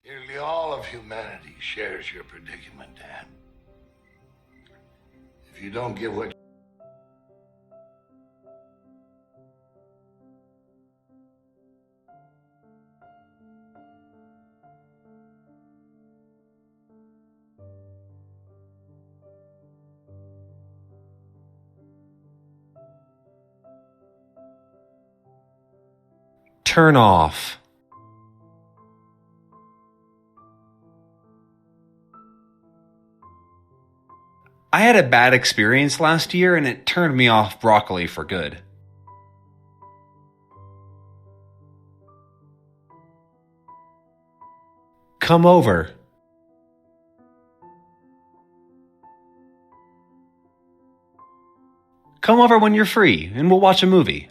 Nearly all of humanity shares your predicament, Dan. If you don't give what Turn off. I had a bad experience last year and it turned me off broccoli for good. Come over. Come over when you're free and we'll watch a movie.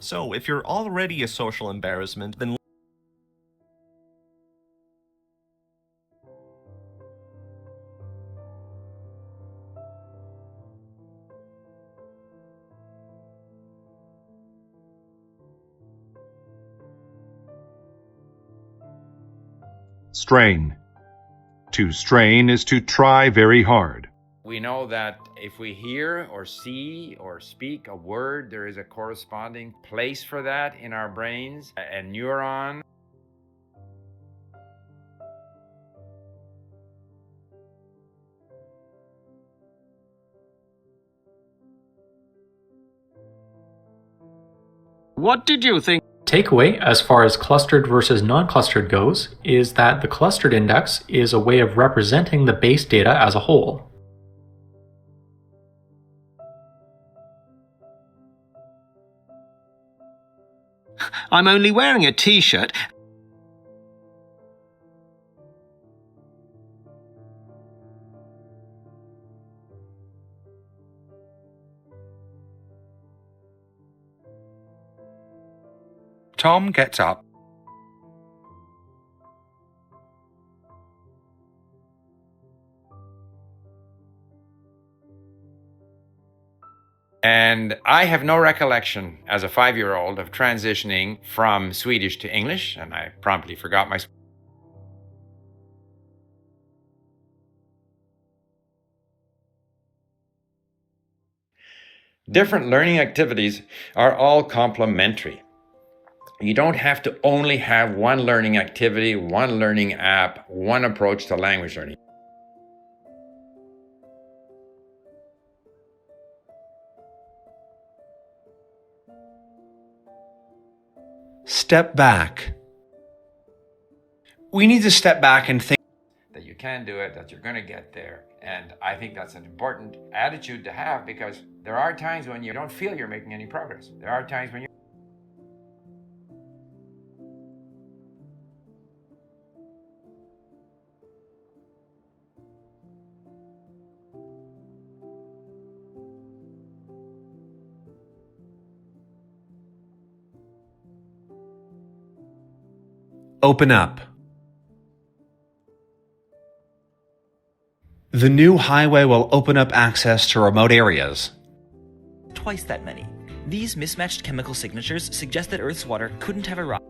So, if you're already a social embarrassment, then Strain. To strain is to try very hard. We know that if we hear or see or speak a word, there is a corresponding place for that in our brains, a neuron. What did you think? Takeaway, as far as clustered versus non-clustered goes, is that the clustered index is a way of representing the base data as a whole. I'm only wearing a t-shirt. Tom gets up. And I have no recollection as a 5-year-old of transitioning from Swedish to English, and I promptly forgot my different learning activities are all complementary. You don't have to only have one learning activity, one learning app, one approach to language learning. Step back. We need to step back and think That you can do it, that you're going to get there. And I think that's an important attitude to have, because there are times when you don't feel you're making any progress. There are times when you open up. The new highway will open up access to remote areas. Twice that many. These mismatched chemical signatures suggest that Earth's water couldn't have arrived.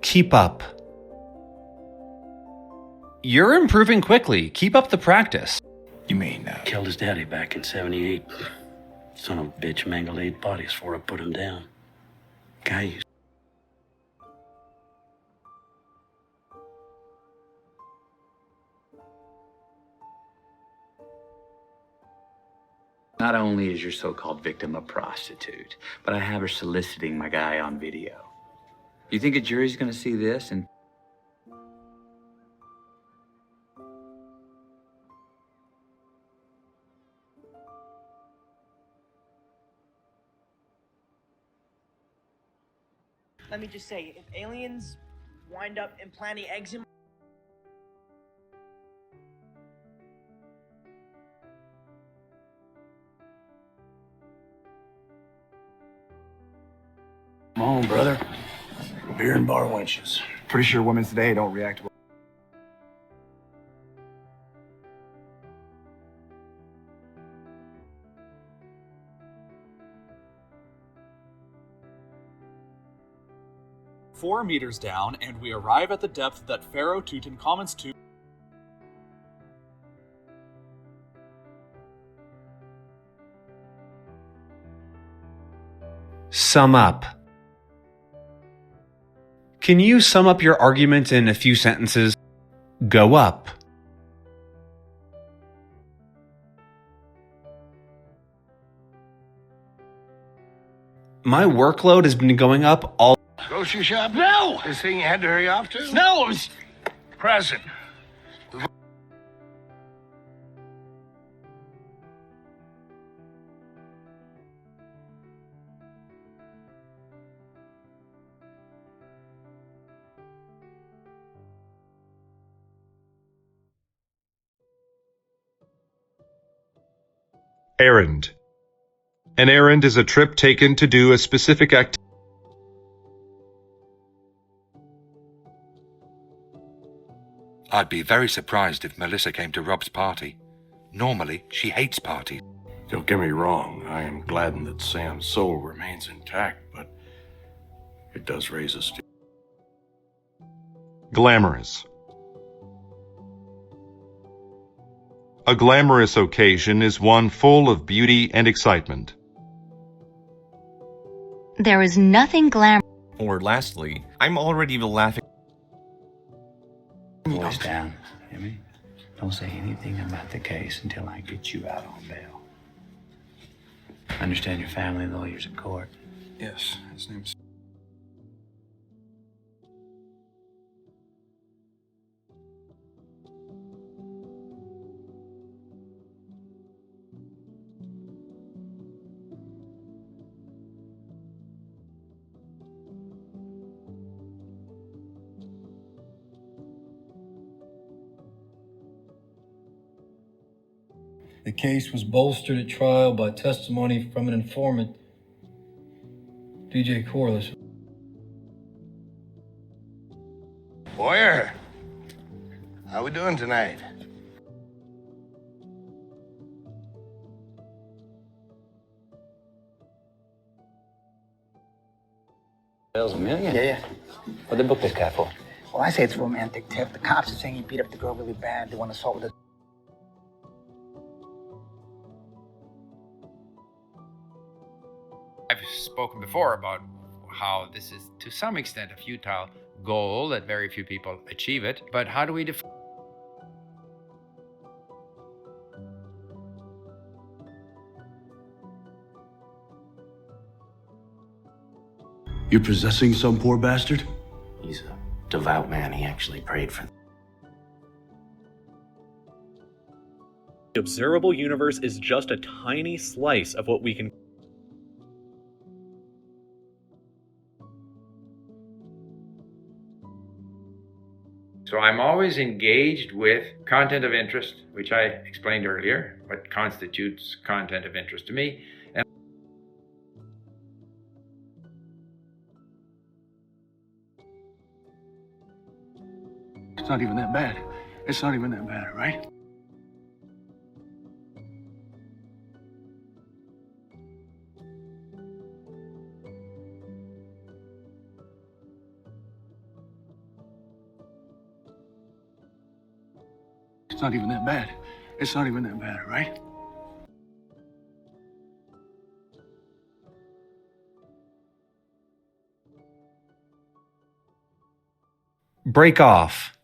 Keep up. You're improving quickly. Keep up the practice. You mean, Killed his daddy back in 78. Son of a bitch mangled 8 bodies before I put him down. Guy used. Not only is your so-called victim a prostitute, but I have her soliciting my guy on video. You think a jury's gonna see this and... Let me just say, if aliens wind up implanting eggs in on, brother. Beer and bar wenches. Pretty sure women today don't react well. $4 down, and we arrive at the depth that Pharaoh Tutankhamun's tomb. Sum up. Can you sum up your argument in a few sentences? Go up. My workload has been going up all. Grocery shop? No! This thing you had to hurry off to? No, it was Present. Errand. An errand is a trip taken to do a specific activity. I'd be very surprised if Melissa came to Rob's party. Normally, she hates parties. Don't get me wrong, I am gladdened that Sam's soul remains intact, but it does raise a stick. Glamorous. A glamorous occasion is one full of beauty and excitement. There is nothing glamorous. Or lastly, I'm already laughing. Voice down, hear me? Don't say anything about the case until I get you out on bail. Understand your family lawyer's in court? Yes, his name's... The case was bolstered at trial by testimony from an informant, DJ Corliss. Boyer, how we doing tonight? Bill's $1 million? Yeah. What they book this guy for? Well, I say it's a romantic tip. The cops are saying he beat up the girl really bad. They want to assault with her. I've spoken before about how this is to some extent a futile goal, that very few people achieve it. But how do we define? You're possessing some poor bastard? He's a devout man. He actually prayed for them. The observable universe is just a tiny slice of what we can. So I'm always engaged with content of interest, which I explained earlier, what constitutes content of interest to me. And It's not even that bad. It's not even that bad, right? It's not even that bad. It's not even that bad, right? Break off.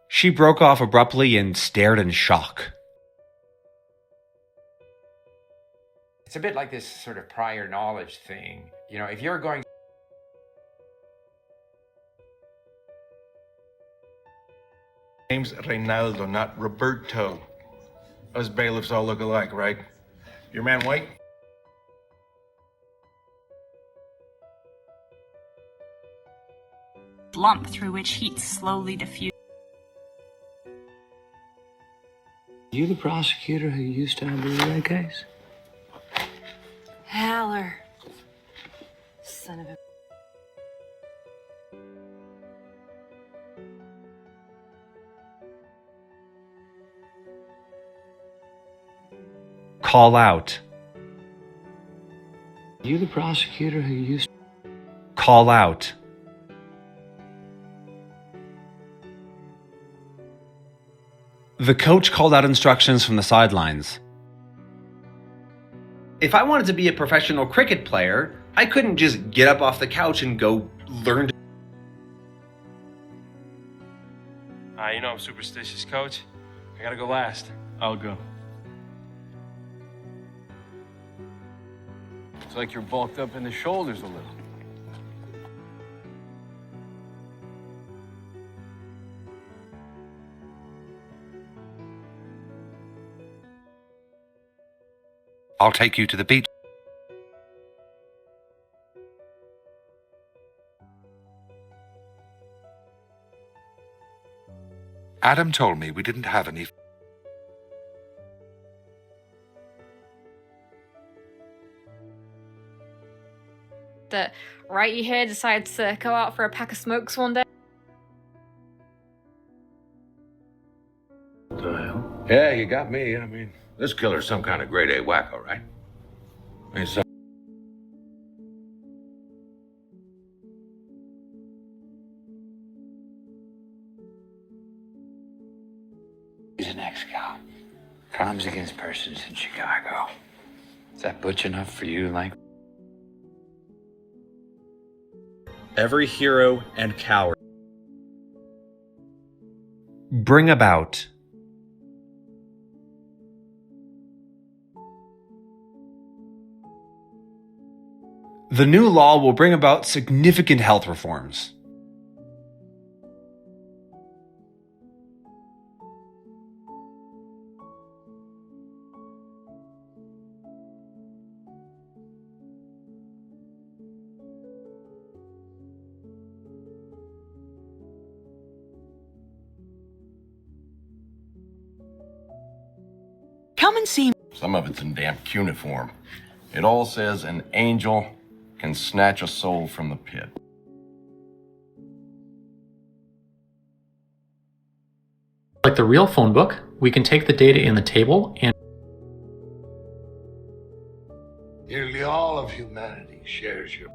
She broke off abruptly and stared in shock. it's a bit like this sort of prior knowledge thing. You know, if you're going Name's Reynaldo, not Roberto. Us bailiffs all look alike, right? Your man white? Lump through which heat slowly diffused. You the prosecutor who used to handle that case? Haller. Son of a... Call out. You the prosecutor who used... Call out. The coach called out instructions from the sidelines. If I wanted to be a professional cricket player, I couldn't just get up off the couch and go learn to... You know I'm superstitious, Coach. I gotta go last. I'll go. It's like you're bulked up in the shoulders a little. I'll take you to the beach. Adam told me we didn't have any. That righty here decides to go out for a pack of smokes one day. What the hell? Yeah, you got me. I mean, this killer's some kind of grade A wacko, right? I mean, so He's an ex-cop. Crimes against persons in Chicago. Is that butch enough for you, like? Every hero and coward. Bring about. The new law will bring about significant health reforms. Come and see me. Some of it's in damn cuneiform. It all says an angel can snatch a soul from the pit. Like the real phone book, we can take the data in the table and nearly all of humanity shares your...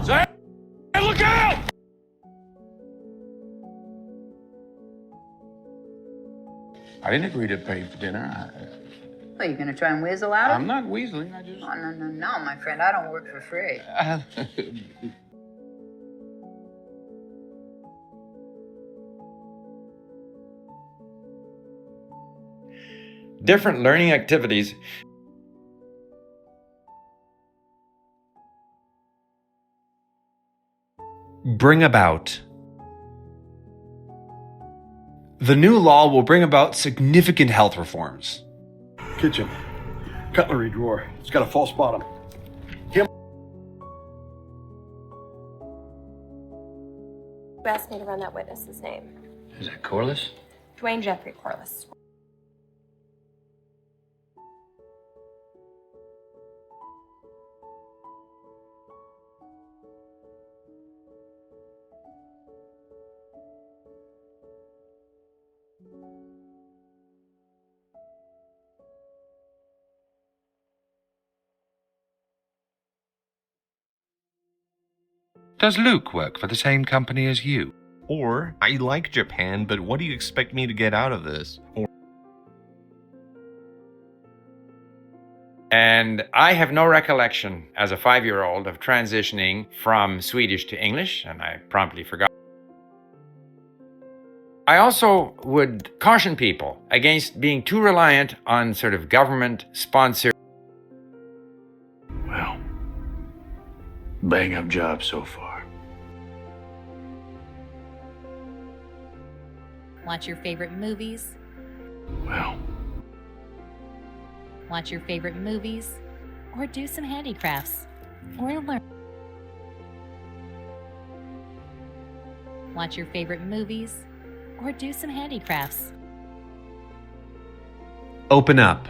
Say, hey, look out! I didn't agree to pay for dinner. Are you gonna try and weasel out of I'm it? not weaseling, I just... Oh, no, my friend. I don't work for free. Different learning activities. Bring about. The new law will bring about significant health reforms. Kitchen. Cutlery drawer. It's got a false bottom. You asked me to run that witness's name. Is that Corliss? Dwayne Jeffrey Corliss. Does Luke work for the same company as you? Or, I like Japan, but what do you expect me to get out of this? Or, And I have no recollection as a 5-year-old of transitioning from Swedish to English, and I promptly forgot. I also would caution people against being too reliant on sort of government-sponsored... Well, bang up job so far. Watch your favorite movies. Well. Watch your favorite movies. Or do some handicrafts. Or learn. Watch your favorite movies. Or do some handicrafts. Open up.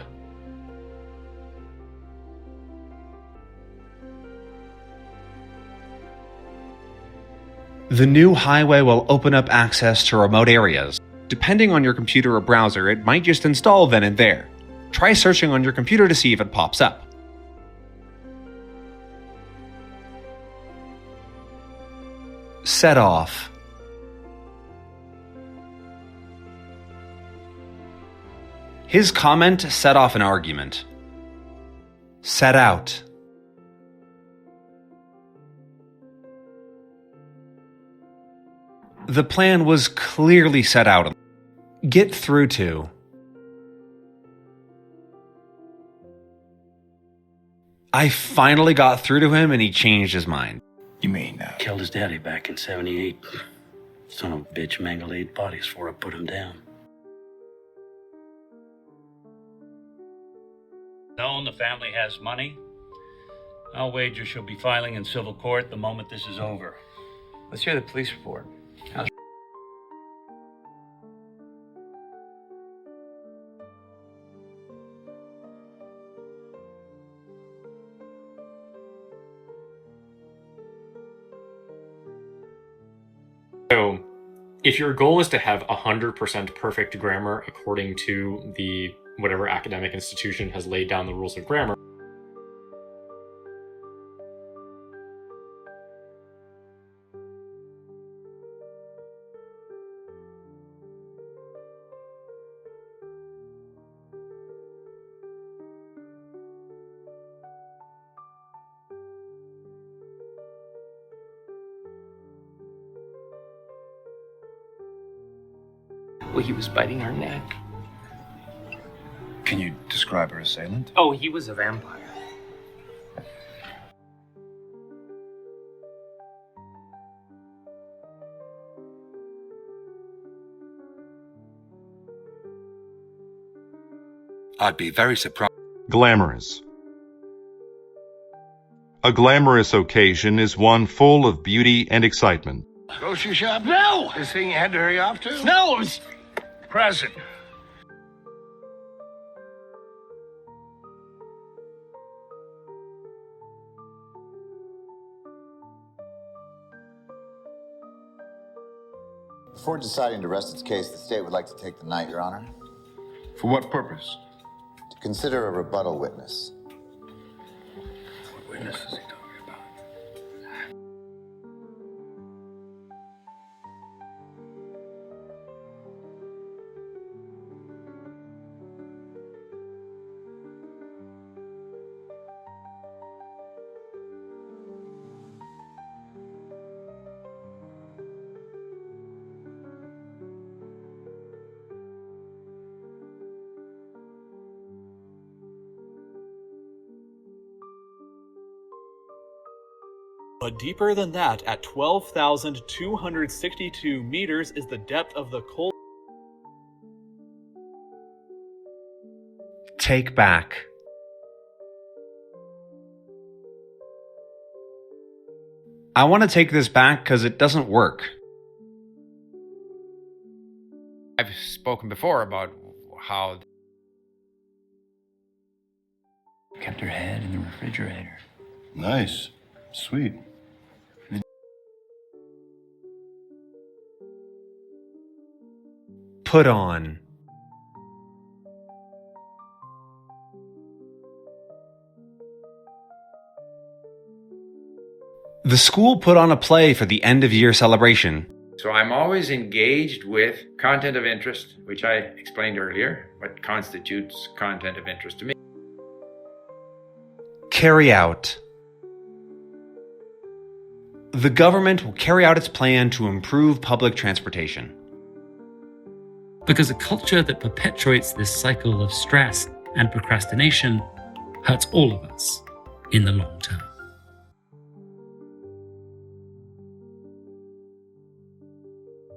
The new highway will open up access to remote areas. Depending on your computer or browser, it might just install then and there. Try searching on your computer to see if it pops up. Set off. His comment set off an argument. Set out. The plan was clearly set out. Get through to. I finally got through to him and he changed his mind. You mean, killed his daddy back in 78. Son of a bitch mangled 8 bodies before I put him down. Known the family has money. I'll wager she'll be filing in civil court the moment this is over. Let's hear the police report. So, if your goal is to have 100% perfect grammar according to the whatever academic institution has laid down the rules of grammar, Well, he was biting her neck. Can you describe her assailant? Oh, he was a vampire. I'd be very surprised. Glamorous. A glamorous occasion is one full of beauty and excitement. Grocery shop? No! This thing you had to hurry off to? No, it was... Present. Before deciding to rest its case, the state would like to take the night, Your Honor. For what purpose? To consider a rebuttal witness. What witness is he talking about? But deeper than that, at 12,262 meters, is the depth of the cold. Take back. I want to take this back because it doesn't work. I've spoken before about how Kept her head in the refrigerator. Nice. Sweet. Put on. The school put on a play for the end of year celebration. So I'm always engaged with content of interest, which I explained earlier, what constitutes content of interest to me. Carry out. The government will carry out its plan to improve public transportation. Because a culture that perpetuates this cycle of stress and procrastination hurts all of us in the long term.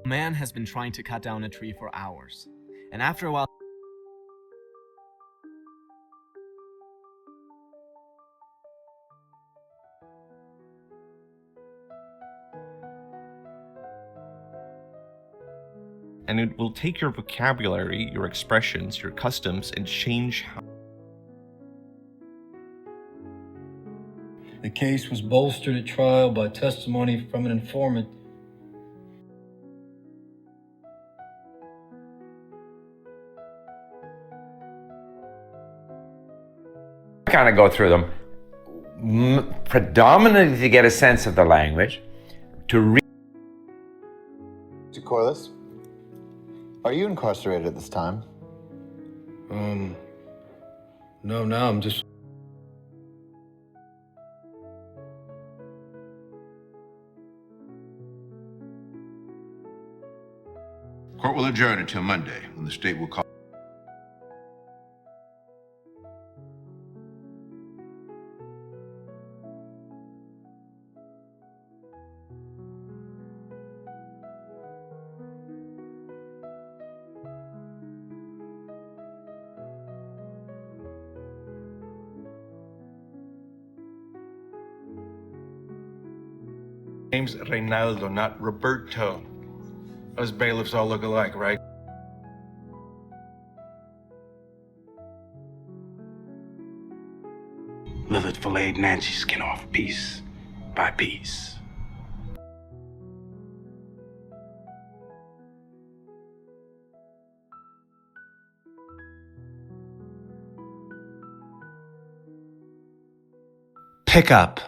A man has been trying to cut down a tree for hours, and after a while, and it will take your vocabulary, your expressions, your customs, and change how. The case was bolstered at trial by testimony from an informant. Kind of go through them, predominantly to get a sense of the language, to read. Mr. Corliss, are you incarcerated at this time? No, I'm just... Court will adjourn until Monday, when the state will call. Name's Reynaldo, not Roberto. Us bailiffs all look alike, right? Lilith filleted Nancy's skin off piece by piece. Pick up.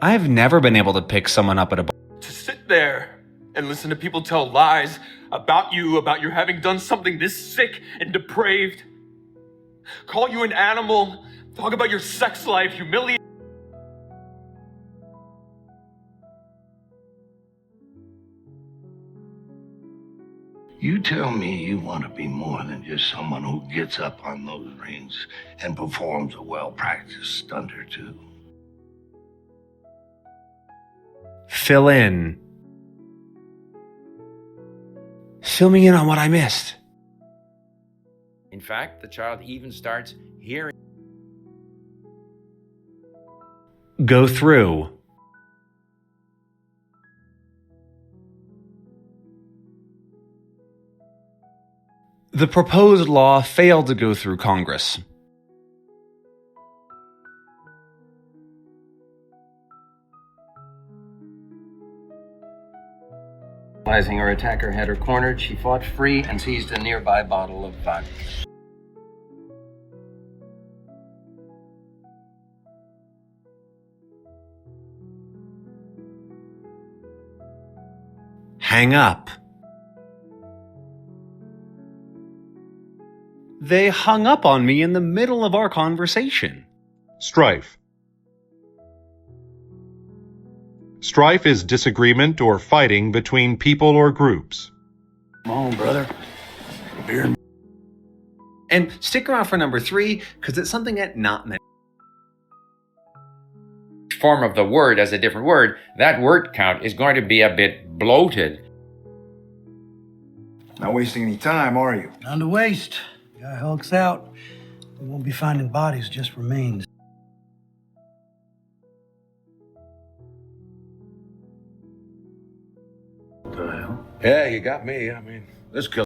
I've never been able to pick someone up at a bar. To sit there and listen to people tell lies about you, about your having done something this sick and depraved. Call you an animal, talk about your sex life, humiliate. You tell me you want to be more than just someone who gets up on those rings and performs a well-practiced stunt or two. Fill in. Fill me in on what I missed. In fact, the child even starts hearing. Go through. The proposed law failed to go through Congress. Realizing her attacker had her cornered, she fought free and seized a nearby bottle of vodka. Hang up. They hung up on me in the middle of our conversation. Strife. Strife is disagreement or fighting between people or groups. Come on, brother. Beer. And stick around for number 3, because it's something that not many. Form of the word as a different word, that word count is going to be a bit bloated. Not wasting any time, are you? None to waste. Guy hulks out. We won't be finding bodies, just remains. What the hell? Yeah, you got me. I mean, let's go.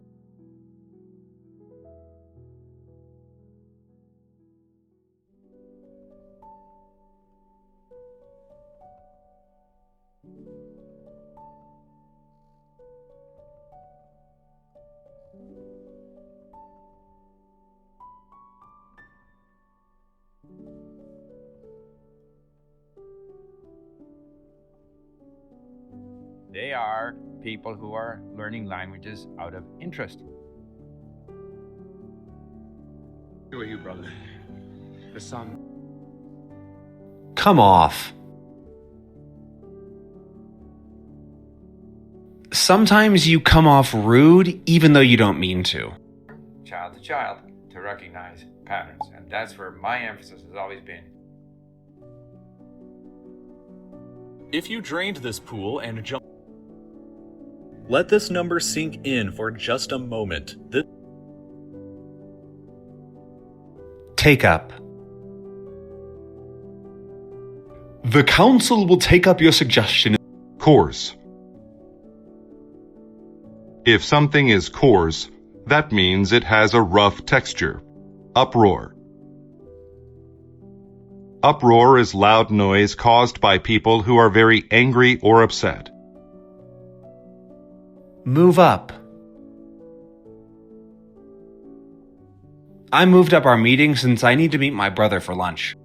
They are people who are learning languages out of interest. Who are you, brother? The son. Come off. Sometimes you come off rude even though you don't mean to. Child to child to recognize patterns, and that's where my emphasis has always been. If you drained this pool and jumped... Let this number sink in for just a moment. Take up. The council will take up your suggestion. Course. If something is coarse, that means it has a rough texture. Uproar. Uproar is loud noise caused by people who are very angry or upset. Move up. I moved up our meeting since I need to meet my brother for lunch.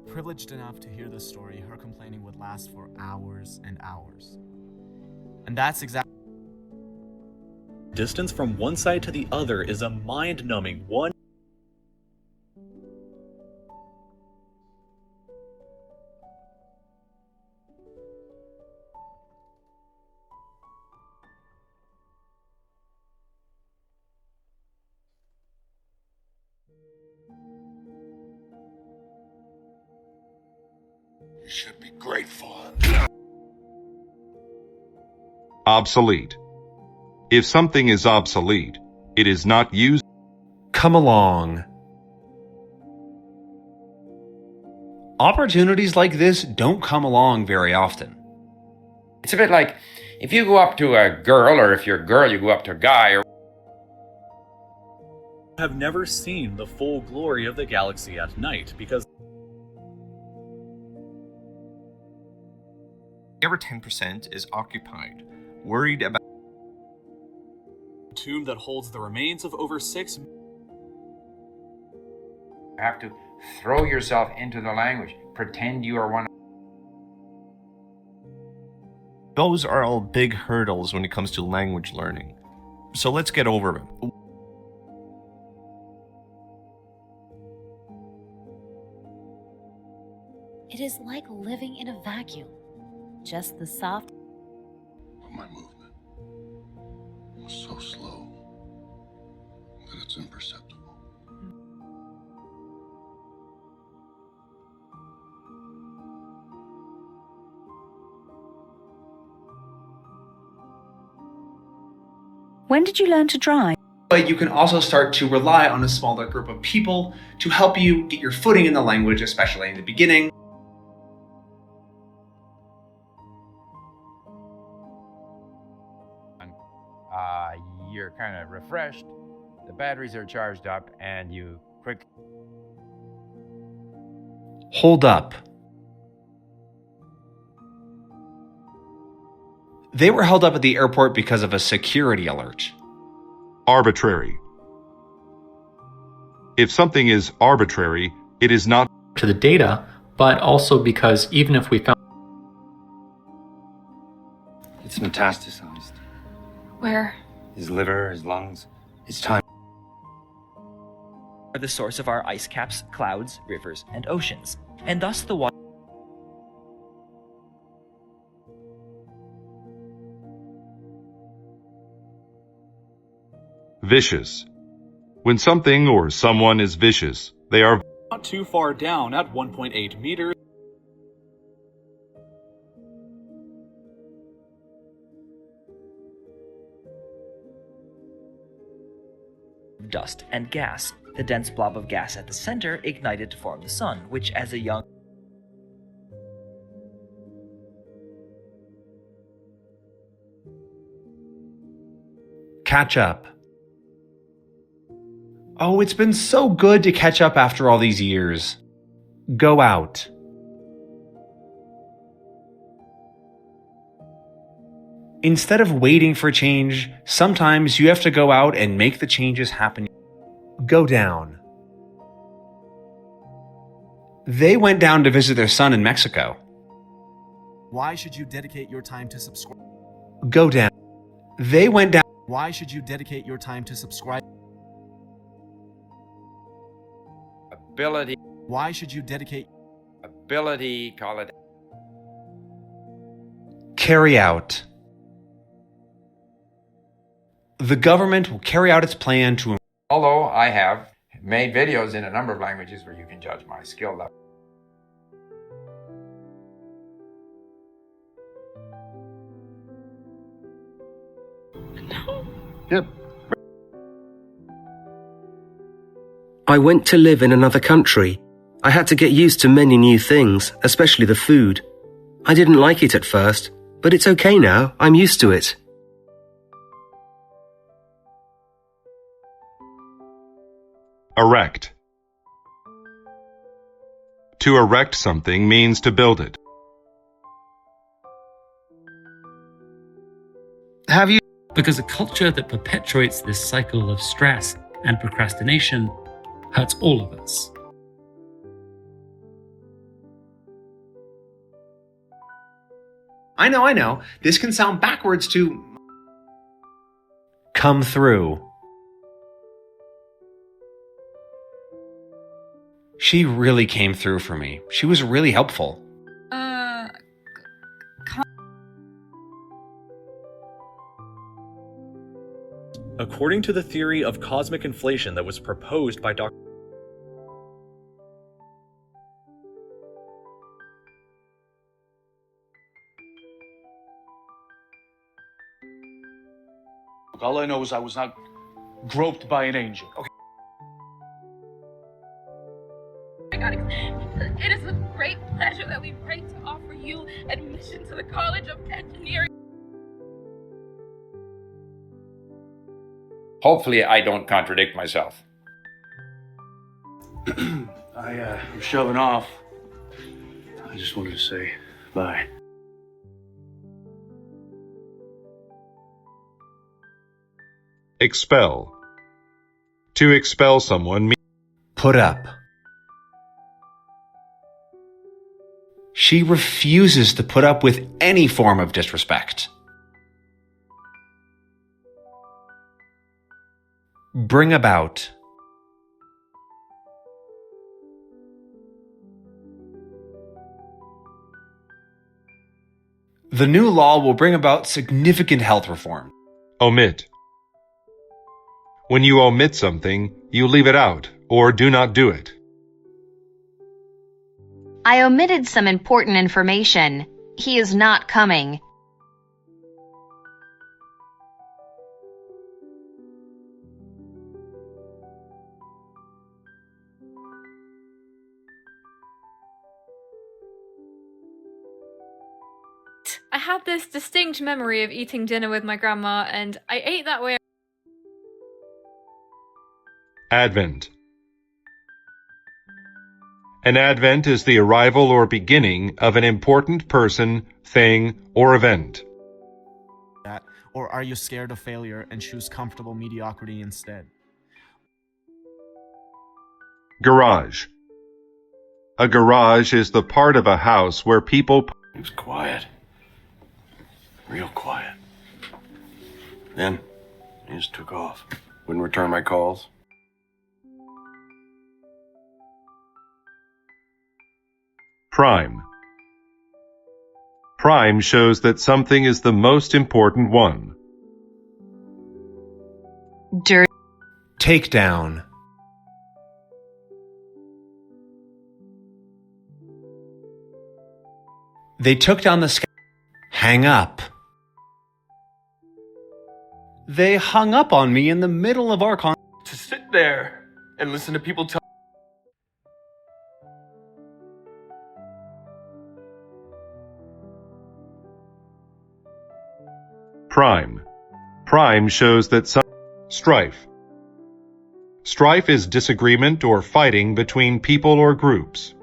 Privileged enough to hear this story, her complaining would last for hours and hours. And that's exactly. Distance from one side to the other is a mind-numbing one. You should be grateful. Obsolete. If something is obsolete, it is not used. Come along. Opportunities like this don't come along very often. It's a bit like if you go up to a girl, or if you're a girl, you go up to a guy, or Have never seen the full glory of the galaxy at night because Every 10% is occupied, worried about the tomb that holds the remains of over 6 you have to throw yourself into the language. Pretend you are one. Those are all big hurdles when it comes to language learning. So let's get over it. It is like living in a vacuum. Just the soft. But my movement was so slow that it's imperceptible. When did you learn to drive? But you can also start to rely on a smaller group of people to help you get your footing in the language, especially in the beginning. You're kind of refreshed, the batteries are charged up, and you quick. Hold up. They were held up at the airport because of a security alert. Arbitrary. If something is arbitrary, it is not to the data, but also because even if we found it's metastasized. Where? His liver, his lungs. It's time. Are the source of our ice caps, clouds, rivers, and oceans, and thus the water. vicious. When something or someone is vicious, they are not too far down at 1.8 meters. Dust and gas. The dense blob of gas at the center ignited to form the sun, which as a young Catch up. Oh, it's been so good to catch up after all these years. Go out. Instead of waiting for change, sometimes you have to go out and make the changes happen. Go down. They went down to visit their son in Mexico. Why should you dedicate your time to subscribe? Go down. They went down. Why should you dedicate your time to subscribe? Ability. Why should you dedicate? Ability, call it. Carry out. The government will carry out its plan to. Although I have made videos in a number of languages where you can judge my skill level. Yep. I went to live in another country, I had to get used to many new things, especially the food. I didn't like it at first, but it's okay now. I'm used to it. Erect. To erect something means to build it. Have you? Because a culture that perpetuates this cycle of stress and procrastination hurts all of us. I know. This can sound backwards to come through. She really came through for me. She was really helpful. According to the theory of cosmic inflation that was proposed by Dr. All I know is I was not groped by an angel. Okay. It is a great pleasure that we pray to offer you admission to the College of Engineering. Hopefully, I don't contradict myself. I'm shoving off. I just wanted to say bye. Expel. To expel someone means Put up. She refuses to put up with any form of disrespect. Bring about. The new law will bring about significant health reform. omit. When you omit something, you leave it out or do not do it. I omitted some important information. He is not coming. I had this distinct memory of eating dinner with my grandma, and I ate that way. Advent. An advent is the arrival or beginning of an important person, thing, or event. Or are you scared of failure and choose comfortable mediocrity instead? Garage. A garage is the part of a house where people... It was quiet. Real quiet. Then, he just took off. Wouldn't return my calls. Prime. Prime shows that something is the most important one. Dirt. Take down. They took down the sky. Hang up. They hung up on me in the middle of our To sit there and listen to people tell. Prime. Prime shows that some... Strife. Strife is disagreement or fighting between people or groups.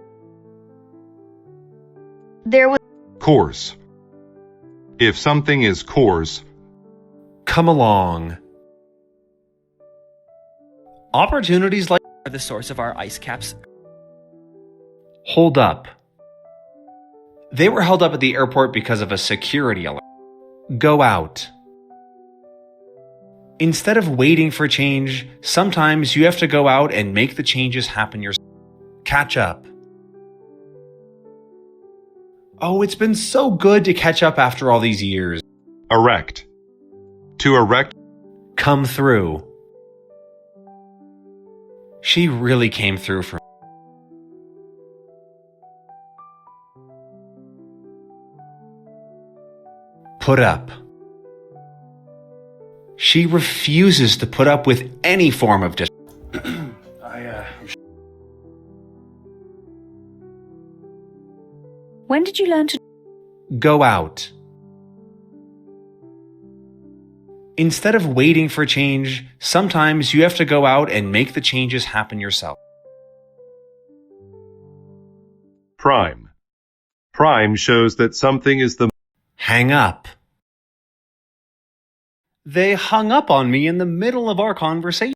There was... Course. If something is coarse, come along. Opportunities like are the source of our ice caps. Hold up. They were held up at the airport because of a security alert. Go out. Instead of waiting for change, sometimes you have to go out and make the changes happen yourself. Catch up. Oh, it's been so good to catch up after all these years. Erect. To erect. Come through. She really came through for me. Put up. She refuses to put up with any form of When did you learn to... Go out. Instead of waiting for change, sometimes you have to go out and make the changes happen yourself. Prime. Prime shows that something is the... Hang up. They hung up on me in the middle of our conversation.